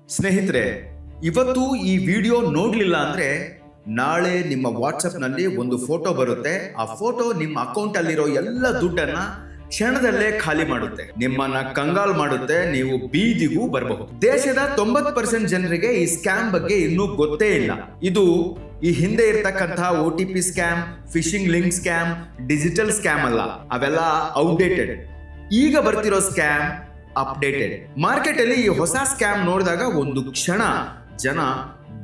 ಸ್ನೇಹಿತರೆ, ಇವತ್ತು ಈ ವಿಡಿಯೋ ನೋಡ್ಲಿಲ್ಲ ಅಂದ್ರೆ ನಾಳೆ ನಿಮ್ಮ ವಾಟ್ಸಪ್ ನಲ್ಲಿ ಒಂದು ಫೋಟೋ ಬರುತ್ತೆ. ಆ ಫೋಟೋ ನಿಮ್ಮ ಅಕೌಂಟ್ ಅಲ್ಲಿರೋ ಎಲ್ಲ ದುಡ್ಡನ್ನ ಕ್ಷಣದಲ್ಲೇ ಖಾಲಿ ಮಾಡುತ್ತೆ, ನಿಮ್ಮನ್ನ ಕಂಗಾಲ್ ಮಾಡುತ್ತೆ. ನೀವು ಬೀದಿಗೂ ಬರಬಹುದು. ದೇಶದ 90% ಜನರಿಗೆ ಈ ಸ್ಕ್ಯಾಮ್ ಬಗ್ಗೆ ಇನ್ನೂ ಗೊತ್ತೇ ಇಲ್ಲ. ಇದು ಈ ಹಿಂದೆ ಇರ್ತಕ್ಕಂತಹ OTP scam, phishing link scam, digital scam ಅಲ್ಲ. ಅವೆಲ್ಲ ಔಟ್ಡೇಟೆಡ್. ಈಗ ಬರ್ತಿರೋ ಸ್ಕ್ಯಾಮ್ ಅಪ್ಡೇಟೆಡ್. ಮಾರ್ಕೆಟ್ ಅಲ್ಲಿ ಈ ಹೊಸ ಸ್ಕ್ಯಾಮ್ ನೋಡಿದಾಗ ಒಂದು ಕ್ಷಣ ಜನ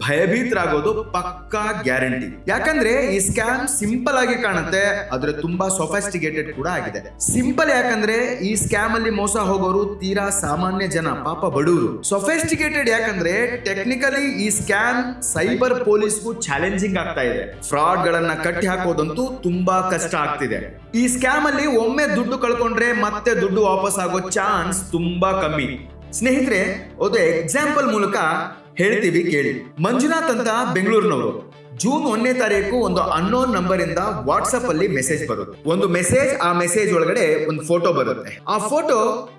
ಭಯಭೀತರಾಗೋದು ಪಕ್ಕಾ ಗ್ಯಾರಂಟಿ. ಯಾಕಂದ್ರೆ ಈ ಸ್ಕ್ಯಾಮ್ ಸಿಂಪಲ್ ಆಗಿ ಕಾಣುತ್ತೆ, ಆದ್ರೆ ತುಂಬಾ ಸೊಫಿಸ್ಟಿಕೇಟೆಡ್ ಕೂಡ ಆಗಿದೆ. ಸಿಂಪಲ್ ಯಾಕಂದ್ರೆ ಈ ಸ್ಕ್ಯಾಮ್ ಅಲ್ಲಿ ಮೋಸ ಹೋಗೋರು ತೀರಾ ಸಾಮಾನ್ಯ ಜನ, ಪಾಪ ಬಡವರು. ಸೊಫಿಸ್ಟಿಕೇಟೆಡ್ ಯಾಕಂದ್ರೆ ಟೆಕ್ನಿಕಲಿ ಈ ಸ್ಕ್ಯಾಮ್ ಸೈಬರ್ ಪೊಲೀಸ್ಗೂ ಚಾಲೆಂಜಿಂಗ್ ಆಗ್ತಾ ಇದೆ. ಫ್ರಾಡ್ ಗಳನ್ನ ಕಟ್ಟಿ ಹಾಕೋದಂತೂ ತುಂಬಾ ಕಷ್ಟ ಆಗ್ತಿದೆ. ಈ ಸ್ಕ್ಯಾಮ್ ಅಲ್ಲಿ ಒಮ್ಮೆ ದುಡ್ಡು ಕಳ್ಕೊಂಡ್ರೆ ಮತ್ತೆ ದುಡ್ಡು ವಾಪಸ್ ಆಗೋ ಚಾನ್ಸ್ ತುಂಬಾ ಕಮ್ಮಿ. ಸ್ನೇಹಿತರೆ, ಒಂದು ಎಕ್ಸಾಂಪಲ್ ಮೂಲಕ ಹೇಳ್ತೀವಿ ಕೇಳಿ. ಮಂಜುನಾಥ್ ಅಂತ ಬೆಂಗಳೂರಿನವರು. ಜೂನ್ 1ನೇ ತಾರೀಕು ಒಂದು ಅನ್ನೋನ್ ನಂಬರ್ ಇಂದ ವಾಟ್ಸ್ಆಪ್ ಅಲ್ಲಿ ಮೆಸೇಜ್ ಬರುತ್ತೆ. ಒಂದು ಮೆಸೇಜ್, ಆ ಮೆಸೇಜ್ ಒಳಗಡೆ ಒಂದು ಫೋಟೋ ಬರುತ್ತೆ. ಆ ಫೋಟೋ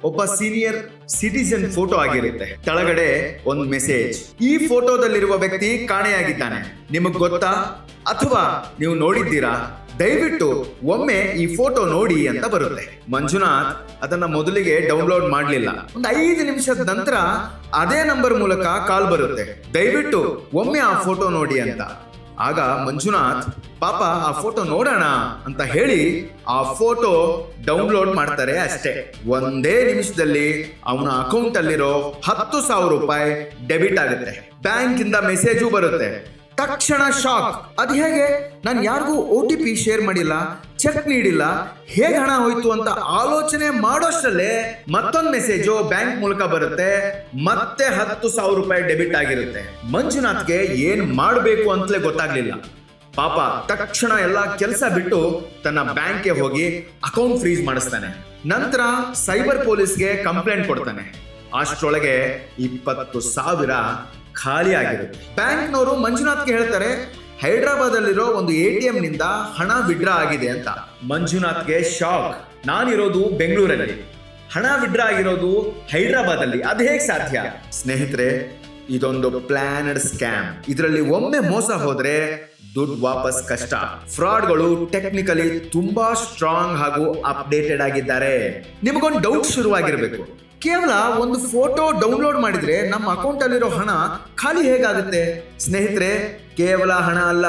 ಒಬ್ಬ ಸೀನಿಯರ್ ಸಿಟಿಜನ್ ಫೋಟೋ ಆಗಿರುತ್ತೆ. ಕೆಳಗಡೆ ಒಂದು ಮೆಸೇಜ್, ಈ ಫೋಟೋದಲ್ಲಿರುವ ವ್ಯಕ್ತಿ ಕಾಣೆಯಾಗಿದ್ದಾನೆ, ನಿಮಗ್ ಗೊತ್ತಾ ಅಥವಾ ನೀವು ನೋಡಿದ್ದೀರಾ? ದಯವಿಟ್ಟು ಒಮ್ಮೆ ಈ ಫೋಟೋ ನೋಡಿ ಅಂತ ಬರುತ್ತೆ. ಮಂಜುನಾಥ್ ಅದನ್ನ ಮೊದಲಿಗೆ ಡೌನ್ಲೋಡ್ ಮಾಡಲಿಲ್ಲ. ಒಂದು 5 ನಿಮಿಷದ ನಂತರ ಅದೇ ನಂಬರ್ ಮೂಲಕ ಕಾಲ್ ಬರುತ್ತೆ, ದಯವಿಟ್ಟು ಒಮ್ಮೆ ಆ ಫೋಟೋ ನೋಡಿ ಅಂತ. ಆಗ ಮಂಜುನಾಥ್ ಪಾಪ ಆ ಫೋಟೋ ನೋಡೋಣ ಅಂತ ಹೇಳಿ ಆ ಫೋಟೋ ಡೌನ್ಲೋಡ್ ಮಾಡ್ತಾರೆ. ಅಷ್ಟೇ, ಒಂದೇ ನಿಮಿಷದಲ್ಲಿ ಅವನ ಅಕೌಂಟ್ ಅಲ್ಲಿರೋ 10,000 ರೂಪಾಯಿ ಡೆಬಿಟ್ ಆಗುತ್ತೆ. ಬ್ಯಾಂಕ್ ಇಂದ ಮೆಸೇಜು ಬರುತ್ತೆ. ತಕ್ಷಣ ಶಾಕ್. ಅದು ಹೇಗೆ? ನಾನು ಯಾರಿಗೂ OTP ಶೇರ್ ಮಾಡಿಲ್ಲ, ಚೆಕ್ ನೀಡಿಲ್ಲ, ಹೇಗೆ ಹಣ ಹೋಯ್ತು ಅಂತ ಆಲೋಚನೆ ಮಾಡೋಷ್ಟರಲ್ಲೇ ಮತ್ತೊಂದು ಮೆಸೇಜು ಬ್ಯಾಂಕ್ ಮೂಲಕ ಬರುತ್ತೆ. ಮತ್ತೆ 10,000 ರೂಪಾಯಿ ಡೆಬಿಟ್ ಆಗಿರುತ್ತೆ. ಮಂಜುನಾಥ್ಗೆ ಏನ್ ಮಾಡಬೇಕು ಅಂತಲೇ ಗೊತ್ತಾಗ್ಲಿಲ್ಲ. ಪಾಪ ತಕ್ಷಣ ಎಲ್ಲ ಕೆಲಸ ಬಿಟ್ಟು ತನ್ನ ಬ್ಯಾಂಕ್ಗೆ ಹೋಗಿ ಅಕೌಂಟ್ ಫ್ರೀಸ್ ಮಾಡಿಸ್ತಾನೆ. ನಂತರ ಸೈಬರ್ ಪೊಲೀಸ್ಗೆ ಕಂಪ್ಲೇಂಟ್ ಕೊಡ್ತಾನೆ. ಅಷ್ಟರೊಳಗೆ 20,000 ಖಾಲಿ ಆಗಿರುತ್ತೆ. ಬ್ಯಾಂಕ್ನವರು ಮಂಜುನಾಥ್ಗೆ ಹೇಳ್ತಾರೆ, ಹೈದರಾಬಾದ್ ಅಲ್ಲಿರೋ ಒಂದು ATM ನಿಂದ ಹಣ ವಿಡ್ರಾ ಆಗಿದೆ ಅಂತ. ಮಂಜುನಾಥ್ಗೆ ಶಾಕ್. ನಾನಿರೋದು ಬೆಂಗಳೂರಲ್ಲಿ, ಹಣ ವಿಡ್ರಾ ಆಗಿರೋದು ಹೈದರಾಬಾದ್ ಅಲ್ಲಿ, ಅದು ಹೇಗೆ ಸಾಧ್ಯ? ಸ್ನೇಹಿತರೆ, ಇದೊಂದು ಪ್ಲಾನ್ಡ್ ಸ್ಕ್ಯಾಮ್. ಇದರಲ್ಲಿ ಒಮ್ಮೆ ಮೋಸ ಹೋದ್ರೆ ದುಡ್ಡು ವಾಪಸ್ ಕಷ್ಟ. ಫ್ರಾಡ್ಗಳು ಟೆಕ್ನಿಕಲಿ ತುಂಬಾ ಸ್ಟ್ರಾಂಗ್ ಹಾಗೂ ಅಪ್ಡೇಟೆಡ್ ಆಗಿದ್ದಾರೆ. ನಿಮಗೊಂದು ಡೌಟ್ ಶುರುವಾಗಿರ್ಬೇಕು, ಕೇವಲ ಒಂದು ಫೋಟೋ ಡೌನ್ಲೋಡ್ ಮಾಡಿದ್ರೆ ನಮ್ಮ ಅಕೌಂಟ್ ಅಲ್ಲಿರೋ ಹಣ ಖಾಲಿ ಹೇಗಾಗುತ್ತೆ? ಸ್ನೇಹಿತರೆ, ಕೇವಲ ಹಣ ಅಲ್ಲ,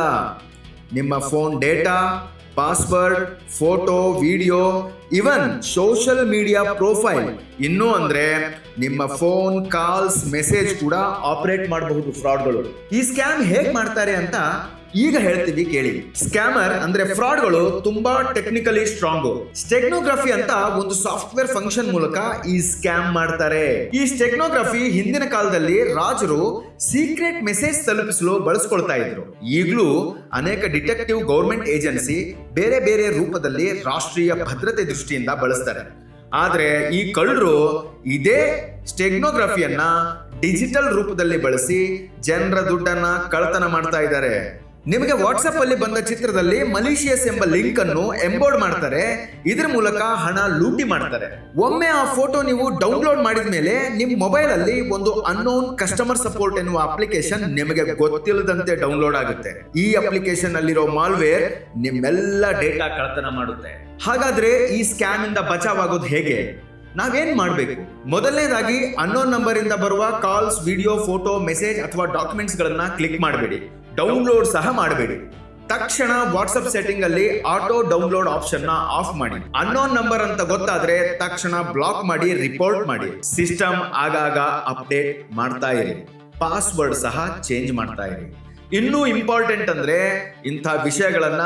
ನಿಮ್ಮ phone data, password, photo, video, even social media profile, ಇನ್ನೂ ಅಂದ್ರೆ ನಿಮ್ಮ ಫೋನ್ ಕಾಲ್ಸ್, ಮೆಸೇಜ್ ಕೂಡ ಆಪರೇಟ್ ಮಾಡಬಹುದು ಫ್ರಾಡ್ಗಳು. ಈ ಸ್ಕ್ಯಾಮ್ ಹೇಗ್ ಮಾಡ್ತಾರೆ ಅಂತ ಈಗ ಹೇಳ್ತೀವಿ ಕೇಳಿ. ಸ್ಕ್ಯಾಮರ್ ಅಂದ್ರೆ ಫ್ರಾಡ್ಗಳು ತುಂಬಾ ಟೆಕ್ನಿಕಲಿ ಸ್ಟ್ರಾಂಗ್. ಸ್ಟೆಕ್ನೋಗ್ರಫಿ ಅಂತ ಒಂದು ಸಾಫ್ಟ್ವೇರ್ ಫಂಕ್ಷನ್ ಮೂಲಕ ಈ ಸ್ಕ್ಯಾಮ್ ಮಾಡ್ತಾರೆ. ಈ ಸ್ಟೆಕ್ನೋಗ್ರಫಿ ಹಿಂದಿನ ಕಾಲದಲ್ಲಿ ರಾಜರು ಸೀಕ್ರೆಟ್ ಮೆಸೇಜ್ ತಲುಪಿಸಲು ಬಳಸ್ಕೊಳ್ತಾ ಇದ್ರು. ಈಗಲೂ ಅನೇಕ ಡಿಟೆಕ್ಟಿವ್, ಗೌರ್ಮೆಂಟ್ ಏಜೆನ್ಸಿ ಬೇರೆ ಬೇರೆ ರೂಪದಲ್ಲಿ ರಾಷ್ಟ್ರೀಯ ಭದ್ರತೆ ದೃಷ್ಟಿಯಿಂದ ಬಳಸ್ತಾರೆ. ಆದ್ರೆ ಈ ಕಳ್ಳರು ಇದೇ ಸ್ಟೆಕ್ನೋಗ್ರಫಿಯನ್ನ ಡಿಜಿಟಲ್ ರೂಪದಲ್ಲಿ ಬಳಸಿ ಜನರ ದುಡ್ಡನ್ನ ಕಳ್ಳತನ ಮಾಡ್ತಾ ಇದ್ದಾರೆ. ನಿಮಗೆ ವಾಟ್ಸ್ಆಪ್ ಅಲ್ಲಿ ಬಂದ ಚಿತ್ರದಲ್ಲಿ ಮಲಿಷಿಯಸ್ ಎಂಬ ಲಿಂಕ್ ಅನ್ನು ಎಂಬೋರ್ಡ್ ಮಾಡ್ತಾರೆ. ಇದರ ಮೂಲಕ ಹಣ ಲೂಟಿ ಮಾಡ್ತಾರೆ. ಒಮ್ಮೆ ಆ ಫೋಟೋ ನೀವು ಡೌನ್ಲೋಡ್ ಮಾಡಿದ ಮೇಲೆ ನಿಮ್ಮ ಮೊಬೈಲ್ ಅಲ್ಲಿ ಒಂದು ಅನ್ನೋನ್ ಕಸ್ಟಮರ್ ಸಪೋರ್ಟ್ ಎನ್ನುವ ಅಪ್ಲಿಕೇಶನ್ ನಿಮಗೆ ಗೊತ್ತಿಲ್ಲದಂತೆ ಡೌನ್ಲೋಡ್ ಆಗುತ್ತೆ. ಈ ಅಪ್ಲಿಕೇಶನ್ ಅಲ್ಲಿರೋ ಮಾಲ್ವೇರ್ ನಿಮ್ಮೆಲ್ಲ ಡೇಟಾ ಕಳ್ಳತನ ಮಾಡುತ್ತೆ. ಹಾಗಾದ್ರೆ ಈ ಸ್ಕ್ಯಾಮ್ ಇಂದ ಬಚಾವ್ ಆಗೋದು ಹೇಗೆ? ನಾವೇನ್ ಮಾಡ್ಬೇಕು? ಮೊದಲನೇದಾಗಿ ಅನ್ನೋನ್ ನಂಬರ್ ಇಂದ ಬರುವ ಕಾಲ್ಸ್, ವಿಡಿಯೋ, ಫೋಟೋ, ಮೆಸೇಜ್ ಅಥವಾ ಡಾಕ್ಯುಮೆಂಟ್ಸ್ ಗಳನ್ನ ಕ್ಲಿಕ್ ಮಾಡಬೇಡಿ, ಡೌನ್ಲೋಡ್ ಸಹ ಮಾಡಬೇಡಿ. ತಕ್ಷಣ ವಾಟ್ಸ್ಆಪ್ ಸೆಟ್ಟಿಂಗ್ ಅಲ್ಲಿ ಆಟೋ ಡೌನ್ಲೋಡ್ ಆಪ್ಷನ್ ನ ಆಫ್ ಮಾಡಿ. ಅನ್ನೋನ್ ನಂಬರ್ ಅಂತ ಗೊತ್ತಾದ್ರೆ ತಕ್ಷಣ ಬ್ಲಾಕ್ ಮಾಡಿ, ರಿಪೋರ್ಟ್ ಮಾಡಿ. ಸಿಸ್ಟಮ್ ಆಗಾಗ ಅಪ್ಡೇಟ್ ಮಾಡ್ತಾ ಇರಿ. ಪಾಸ್ವರ್ಡ್ ಸಹ ಚೇಂಜ್ ಮಾಡ್ತಾ ಇರಿ. ಇನ್ನೂ ಇಂಪಾರ್ಟೆಂಟ್ ಅಂದ್ರೆ ಇಂಥ ವಿಷಯಗಳನ್ನ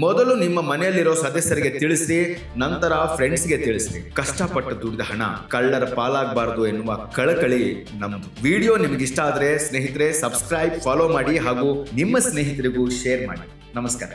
ಮೊದಲು ನಿಮ್ಮ ಮನೆಯಲ್ಲಿರೋ ಸದಸ್ಯರಿಗೆ ತಿಳಿಸಿ, ನಂತರ ಫ್ರೆಂಡ್ಸ್ಗೆ ತಿಳಿಸಿ. ಕಷ್ಟಪಟ್ಟು ದುಡಿದ ಹಣ ಕಳ್ಳರ ಪಾಲಾಗಬಾರದು ಎನ್ನುವ ಕಳಕಳಿ ನಮ್ದು. ವಿಡಿಯೋ ನಿಮ್ಗೆ ಇಷ್ಟ ಆದ್ರೆ ಸ್ನೇಹಿತರೆ ಸಬ್ಸ್ಕ್ರೈಬ್, ಫಾಲೋ ಮಾಡಿ ಹಾಗೂ ನಿಮ್ಮ ಸ್ನೇಹಿತರಿಗೂ ಶೇರ್ ಮಾಡಿ. ನಮಸ್ಕಾರ.